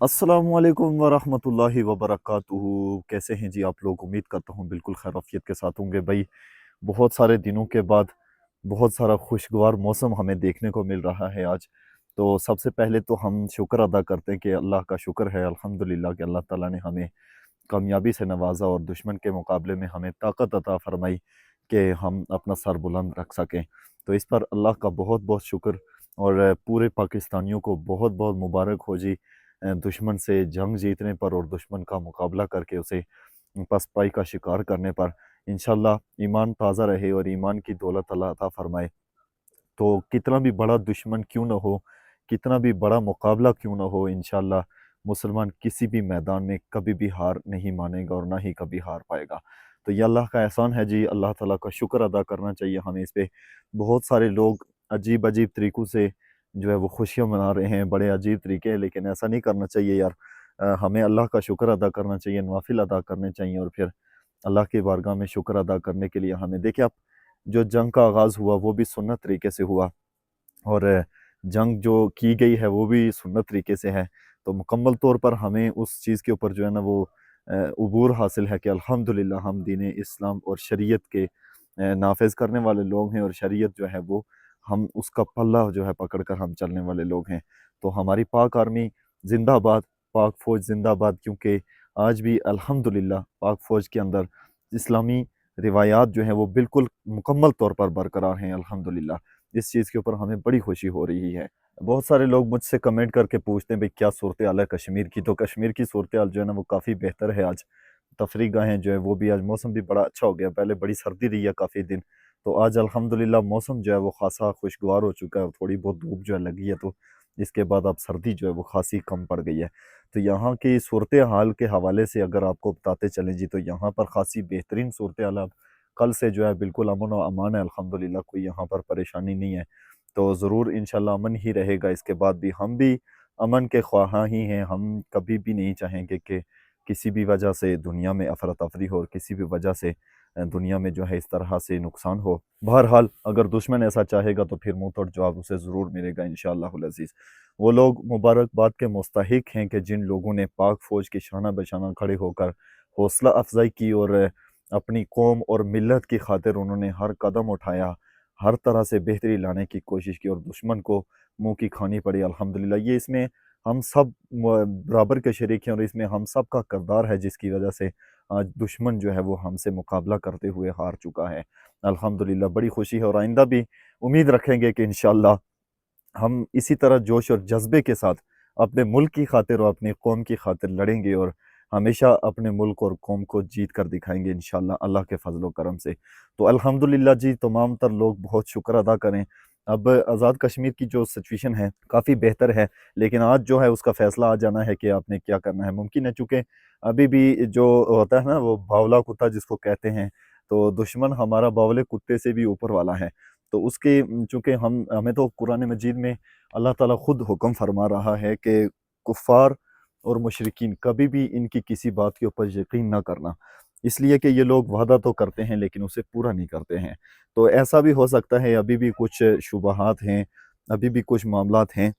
अस्सलामुअलैकुम वरहमतुल्लाहि वबरकातुहू। कैसे हैं जी आप लोग? उम्मीद करता हूँ बिल्कुल खैरियत के साथ होंगे भाई। बहुत सारे दिनों के बाद बहुत सारा खुशगवार मौसम हमें देखने को मिल रहा है आज। तो सबसे पहले तो हम शुक्र अदा करते हैं कि अल्लाह का शुक्र है अल्हम्दुलिल्लाह कि अल्लाह ताला ने हमें कामयाबी से नवाजा और दुश्मन के मुकाबले में हमें ताकत अता फरमाई कि हम अपना सर बुलंद रख सकें। तो इस पर अल्लाह का बहुत बहुत शुक्र। और पूरे पाकिस्तानियों को बहुत बहुत मुबारक हो जी, दुश्मन से जंग जीतने पर और दुश्मन का मुकाबला करके उसे पसपाई का शिकार करने पर। इंशाल्लाह ईमान ताज़ा रहे और ईमान की दौलत अल्लाह अता फरमाए। तो कितना भी बड़ा दुश्मन क्यों ना हो, कितना भी बड़ा मुकाबला क्यों ना हो, इंशाल्लाह मुसलमान किसी भी मैदान में कभी भी हार नहीं मानेगा और ना ही कभी हार पाएगा। तो ये अल्लाह का एहसान है जी, अल्लाह ताला का शुक्र अदा करना चाहिए हमें इस पे। बहुत सारे लोग अजीब अजीब तरीक़ों से जो है वो खुशियाँ मना रहे हैं, बड़े अजीब तरीके हैं, लेकिन ऐसा नहीं करना चाहिए यार। हमें अल्लाह का शुक्र अदा करना चाहिए, नवाफ़िल अदा करने चाहिए और फिर अल्लाह की बारगाह में शुक्र अदा करने के लिए हमें देखिए आप, जो जंग का आगाज़ हुआ वो भी सुन्नत तरीके से हुआ और जंग जो की गई है वो भी सुन्नत तरीके से है। तो मुकम्मल तौर पर हमें उस चीज़ के ऊपर जो है ना वो उबूर हासिल है कि अल्हम्दुलिल्लाह हम दीन इस्लाम और शरीयत के नाफ़िज़ करने वाले लोग हैं और शरीयत जो है वो हम उसका पल्ला जो है पकड़ कर हम चलने वाले लोग हैं। तो हमारी पाक आर्मी ज़िंदाबाद, पाक फ़ौज ज़िंदाबाद, क्योंकि आज भी अल्हम्दुलिल्लाह पाक फ़ौज के अंदर इस्लामी रिवायात जो हैं वो बिल्कुल मुकम्मल तौर पर बरकरार हैं अल्हम्दुलिल्लाह। इस चीज़ के ऊपर हमें बड़ी खुशी हो रही है। बहुत सारे लोग मुझसे कमेंट करके पूछते हैं भाई क्या सूरत-ए-हाल है कश्मीर की? तो कश्मीर की सूरत-ए-हाल जो है ना वो काफ़ी बेहतर है आज। तफरीह गाहें जो है वो भी आज मौसम भी बड़ा अच्छा हो गया। पहले बड़ी सर्दी रही है काफ़ी दिन, तो आज अल्हम्दुलिल्लाह मौसम जो है वो ख़ासा खुशगवार हो चुका है और थोड़ी बहुत धूप जो है लगी है, तो इसके बाद अब सर्दी जो है वो ख़ासी कम पड़ गई है। तो यहाँ की सूरत-ए-हाल के हवाले से अगर आपको बताते चलें जी, तो यहाँ पर ख़ासी बेहतरीन सूरत-ए-हाल अब कल से जो है बिल्कुल अमन और अमान है अल्हम्दुलिल्लाह, कोई यहाँ पर परेशानी नहीं है। तो ज़रूर इंशाल्लाह अमन ही रहेगा इसके बाद भी। हम भी अमन के ख्वाहाँ ही हैं, हम कभी भी नहीं चाहेंगे कि किसी भी वजह से दुनिया में अफरा-तफरी हो और किसी भी वजह से दुनिया में जो है इस तरह से नुकसान हो। बहरहाल अगर दुश्मन ऐसा चाहेगा तो फिर मुँह तोड़ जवाब उसे ज़रूर मिलेगा इंशाअल्लाहुल अज़ीज़। वो लोग मुबारकबाद के मुस्तहिक हैं कि जिन लोगों ने पाक फ़ौज के शाना बशाना खड़े होकर हौसला अफ़ज़ाई की और अपनी कौम और मिल्लत की खातिर उन्होंने हर कदम उठाया, हर तरह से बेहतरी लाने की कोशिश की और दुश्मन को मुँह की खानी पड़ी अल्हम्दुलिल्लाह। ये इसमें हम सब बराबर के शरीक हैं और इसमें हम सब का किरदार है, जिसकी वजह से आज दुश्मन जो है वो हमसे मुकाबला करते हुए हार चुका है। अल्हम्दुलिल्लाह बड़ी खुशी है और आइंदा भी उम्मीद रखेंगे कि इंशाअल्लाह हम इसी तरह जोश और जज़्बे के साथ अपने मुल्क की खातिर और अपनी कौम की खातिर लड़ेंगे और हमेशा अपने मुल्क और कौम को जीत कर दिखाएँगे इंशाअल्लाह अल्लाह के फ़ज़ल व करम से। तो अल्हम्दुलिल्लाह जी, तमाम तर लोग बहुत शुक्र अदा करें। अब आज़ाद कश्मीर की जो सिचुएशन है काफ़ी बेहतर है, लेकिन आज जो है उसका फ़ैसला आ जाना है कि आपने क्या करना है। मुमकिन है चूँकि अभी भी जो होता है ना वो बावला कुत्ता जिसको कहते हैं, तो दुश्मन हमारा बावले कुत्ते से भी ऊपर वाला है। तो उसके चूँकि हम हमें तो कुरान मजीद में अल्लाह ताला खुद हुक्म फरमा रहा है कि कुफ़ार और मुशरिकीन कभी भी इनकी किसी बात के ऊपर यकीन ना करना। इसलिए कि ये लोग वादा तो करते हैं लेकिन उसे पूरा नहीं करते हैं। तो ऐसा भी हो सकता है अभी भी कुछ शुबहात हैं, अभी भी कुछ मामलात हैं,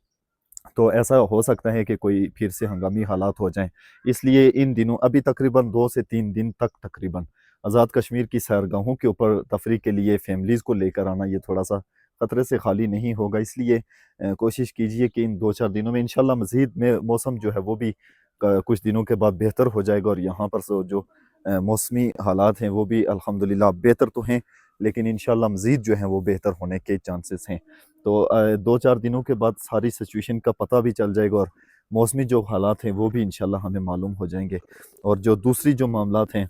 तो ऐसा हो सकता है कि कोई फिर से हंगामी हालात हो जाएँ। इसलिए इन दिनों अभी तकरीबन 2 से 3 दिन तक तकरीबन आज़ाद कश्मीर की सैरगाहों के ऊपर तफरीह के लिए फैमिलीज़ को लेकर आना ये थोड़ा-सा खतरे से खाली नहीं होगा। इसलिए कोशिश कीजिए कि इन 2-4 दिनों में इंशाअल्लाह मज़ीद में मौसम जो है वो भी कुछ दिनों के बाद बेहतर हो जाएगा और यहाँ पर जो मौसमी हालात हैं वो भी अल्हम्दुलिल्लाह बेहतर तो हैं, लेकिन इंशाअल्लाह मज़ीद जो हैं वो बेहतर होने के चांसेस हैं। तो 2-4 दिनों के बाद सारी सिचुएशन का पता भी चल जाएगा और मौसमी जो हालात हैं वो भी इंशाअल्लाह हमें मालूम हो जाएँगे और जो दूसरी जो मामलात हैं,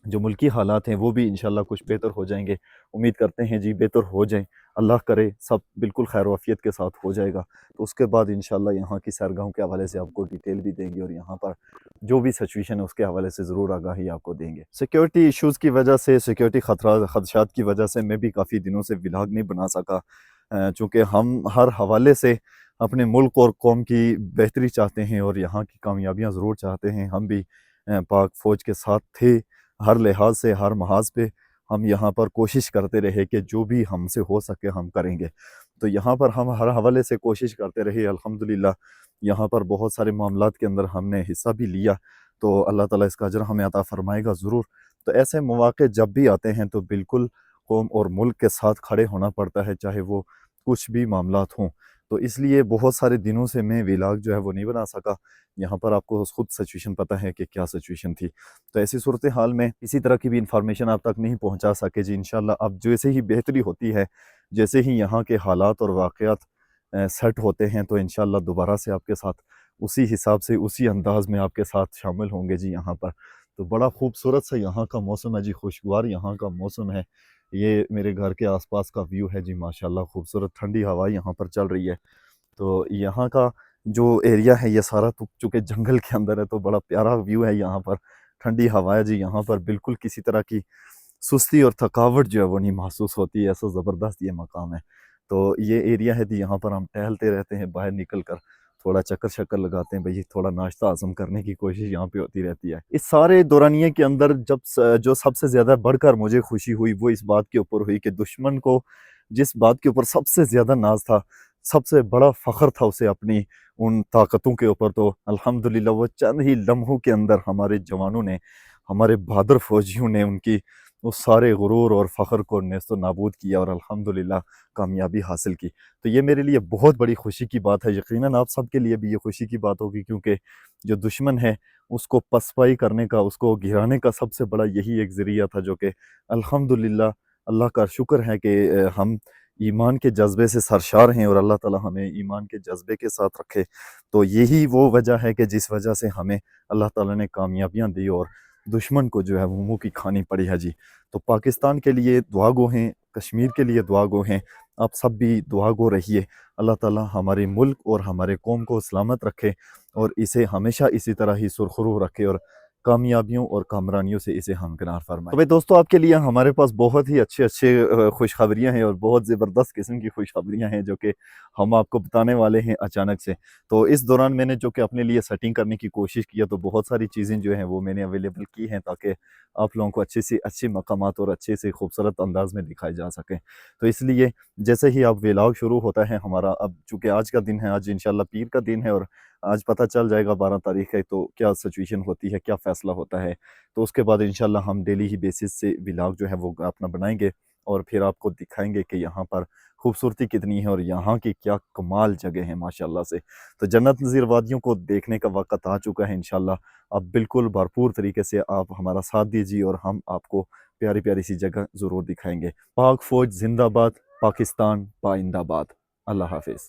जो मुल्की हालात हैं वो भी इंशाअल्लाह कुछ बेहतर हो जाएँगे। उम्मीद करते हैं जी बेहतर हो जाएँ, अल्लाह करे सब बिल्कुल खैर و आफ़ियत के साथ हो जाएगा। तो उसके बाद इंशाअल्लाह यहाँ की सैरगाहों के हवाले से आपको डिटेल भी देंगे और यहाँ पर जो भी सिचुएशन है उसके हवाले से ज़रूर आगाही आपको देंगे। सिक्योरिटी इश्यूज़ की वजह से, सिक्योरिटी खदशात की वजह से मैं भी काफ़ी दिनों से व्लॉग नहीं बना सका, चूँकि हम हर हवाले से अपने मुल्क और कौम की बेहतरी चाहते हैं और यहाँ की कामयाबियाँ ज़रूर चाहते हैं। हम भी पाक फ़ौज के साथ थे, हर लिहाज से, हर महाज़ पे हम यहाँ पर कोशिश करते रहे कि जो भी हमसे हो सके हम करेंगे। تو یہاں پر ہم ہر حوالے سے کوشش کرتے رہے، الحمدللہ یہاں پر بہت سارے معاملات کے اندر ہم نے حصہ بھی لیا، تو اللہ تعالیٰ اس کا اجر ہمیں عطا فرمائے گا ضرور۔ تو ایسے مواقع جب بھی آتے ہیں تو بالکل قوم اور ملک کے ساتھ کھڑے ہونا پڑتا ہے، چاہے وہ کچھ بھی معاملات ہوں۔ تو اس لیے بہت سارے دنوں سے میں ویلاگ جو ہے وہ نہیں بنا سکا۔ یہاں پر آپ کو خود سچویشن پتہ ہے کہ کیا سچویشن تھی، تو ایسی صورتحال میں کسی طرح کی بھی انفارمیشن آپ تک نہیں پہنچا سکے جی۔ انشاءاللہ اب جیسے ہی بہتری ہوتی ہے، جیسے ہی یہاں کے حالات اور واقعات سیٹ ہوتے ہیں، تو انشاءاللہ دوبارہ سے آپ کے ساتھ اسی حساب سے اسی انداز میں آپ کے ساتھ شامل ہوں گے جی یہاں پر۔ تو بڑا خوبصورت سا یہاں کا موسم ہے جی، خوشگوار یہاں کا موسم ہے۔ یہ میرے گھر کے آس پاس کا ویو ہے جی، ماشاءاللہ خوبصورت ٹھنڈی ہوا یہاں پر چل رہی ہے۔ تو یہاں کا جو ایریا ہے یہ سارا چونکہ جنگل کے اندر ہے، تو بڑا پیارا ویو ہے یہاں پر، ٹھنڈی ہوا ہے جی یہاں پر، بالکل کسی طرح کی سستی اور تھکاوٹ جو ہے وہ نہیں محسوس ہوتی ہے، ایسا زبردست یہ مقام ہے۔ تو یہ ایریا ہے جی، یہاں پر ہم ٹہلتے رہتے ہیں، باہر نکل کر تھوڑا چکر شکر لگاتے ہیں بھئی، تھوڑا ناشتہ ہضم کرنے کی کوشش یہاں پہ ہوتی رہتی ہے۔ اس سارے دورانیے کے اندر جو سب سے زیادہ بڑھ کر مجھے خوشی ہوئی وہ اس بات کے اوپر ہوئی کہ دشمن کو جس بات کے اوپر سب سے زیادہ ناز تھا، سب سے بڑا فخر تھا اسے اپنی ان طاقتوں کے اوپر، تو الحمدللہ وہ چند ہی لمحوں کے اندر ہمارے جوانوں نے، ہمارے بہادر فوجیوں نے ان کی اس سارے غرور اور فخر کو نیست و نابود کیا اور الحمدللہ کامیابی حاصل کی۔ تو یہ میرے لیے بہت بڑی خوشی کی بات ہے، یقیناً آپ سب کے لیے بھی یہ خوشی کی بات ہوگی، کیونکہ جو دشمن ہے اس کو پسپائی کرنے کا، اس کو گرانے کا سب سے بڑا یہی ایک ذریعہ تھا، جو کہ الحمدللہ اللہ کا شکر ہے کہ ہم ایمان کے جذبے سے سرشار ہیں اور اللہ تعالیٰ ہمیں ایمان کے جذبے کے ساتھ رکھے۔ تو یہی وہ وجہ ہے کہ جس وجہ سے ہمیں اللہ تعالیٰ نے کامیابیاں دی اور دشمن کو جو ہے وہ منہ کی کھانی پڑی ہے جی۔ تو پاکستان کے لیے دعا گو ہیں، کشمیر کے لیے دعا گو ہیں، آپ سب بھی دعا گو رہیے۔ اللہ تعالیٰ ہمارے ملک اور ہمارے قوم کو سلامت رکھے اور اسے ہمیشہ اسی طرح ہی سرخرو رکھے اور کامیابیوں اور کامرانیوں سے اسے ہمکنار فرمائے۔ تو بھئی دوستو، آپ کے لیے ہمارے پاس بہت ہی اچھے خوشخبریاں ہیں اور بہت زبردست قسم کی خوشخبریاں ہیں جو کہ ہم آپ کو بتانے والے ہیں اچانک سے۔ تو اس دوران میں نے جو کہ اپنے لیے سیٹنگ کرنے کی کوشش کیا، تو بہت ساری چیزیں جو ہیں وہ میں نے اویلیبل کی ہیں تاکہ آپ لوگوں کو اچھے مقامات اور اچھے سے خوبصورت انداز میں دکھائے جا سکیں۔ تو اس لیے جیسے ہی اب ویلاگ شروع ہوتا ہے ہمارا، اب چونکہ آج کا دن ہے، آج انشاءاللہ پیر کا دن ہے اور آج پتہ چل جائے گا 12 تاریخ ہے تو کیا سچویشن ہوتی ہے، کیا فیصلہ ہوتا ہے۔ تو اس کے بعد انشاءاللہ ہم ڈیلی ہی بیسس سے ویلاگ جو ہے وہ اپنا بنائیں گے اور پھر آپ کو دکھائیں گے کہ یہاں پر خوبصورتی کتنی ہے اور یہاں کی کیا کمال جگہ ہیں ماشاءاللہ سے۔ تو جنت نظیر وادیوں کو دیکھنے کا وقت آ چکا ہے انشاءاللہ۔ اب بالکل بھرپور طریقے سے آپ ہمارا ساتھ دیجیے اور ہم آپ کو پیاری پیاری سی جگہ ضرور دکھائیں گے۔ پاک فوج زندہ باد، پاکستان پائندہ باد۔ اللہ حافظ۔